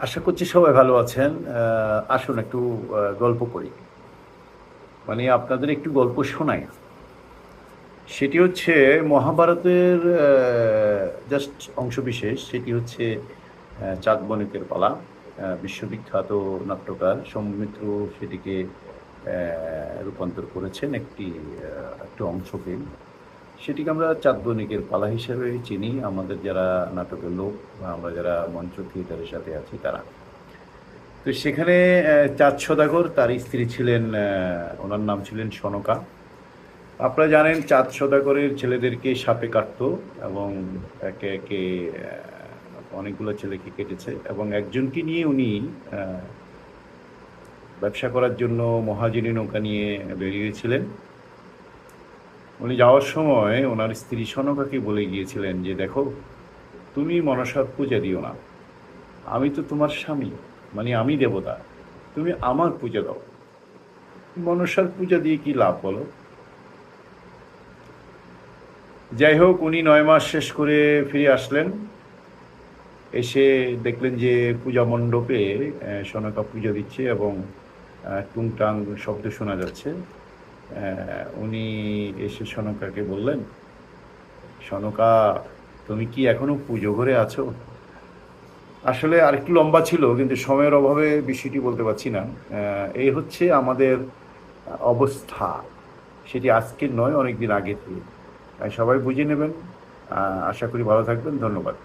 আশা করছি সবাই ভালো আছেন। আসুন একটু গল্প করি। মানে আপনাদের একটু গল্প শোনাই। সেটি হচ্ছে মহাভারতের জাস্ট অংশবিশেষ। সেটি হচ্ছে চাঁদ বণিকের পালা। বিশ্ববিখ্যাত নাট্যকার সৌমিত্র সেটিকে রূপান্তর করেছেন একটি অংশকে। সেটিকে আমরা চাঁদ বণিকের পালা হিসেবে চিনি আমাদের যারা নাটকের লোক বা আমরা যারা মঞ্চ থিয়েটারের সাথে আছি তারা। তো সেখানে চাঁদ সওদাগর তার স্ত্রী ছিলেন, ওনার নাম ছিলেন সনকা। আপনারা জানেন চাঁদ সওদাগরের ছেলেদেরকে সাপে কাটতো এবং একে একে অনেকগুলো ছেলেকে কেটেছে এবং একজনকে নিয়ে উনি ব্যবসা করার জন্য মহাজনী নৌকা নিয়ে বেরিয়েছিলেন। উনি যাওয়ার সময় ওনার স্ত্রী সনকাকে বলে গিয়েছিলেন যে দেখো, তুমি মনসার পূজা দিও না, আমি তো তোমার স্বামী, মানে আমি দেবতা, তুমি আমার পূজা দাও। মনসার পূজা দিয়ে কি লাভ বলো? যাই হোক, উনি 9 মাস শেষ করে ফিরে আসলেন। এসে দেখলেন যে পূজা মণ্ডপে সনকা পূজা দিচ্ছে এবং টুংটাং শব্দ শোনা যাচ্ছে। উনি এসে সনকাকে বললেন, সনকা, তুমি কি এখনো পুজো ঘরে আছো? আসলে আরেকটু লম্বা ছিল কিন্তু সময়ের অভাবে বিষয়টি বলতে পারছি না। এই হচ্ছে আমাদের অবস্থা। সেটি আজকের নয়, অনেক দিন আগে থেকে। সবাই বুঝে নেবেন। আশা করি ভালো থাকবেন। ধন্যবাদ।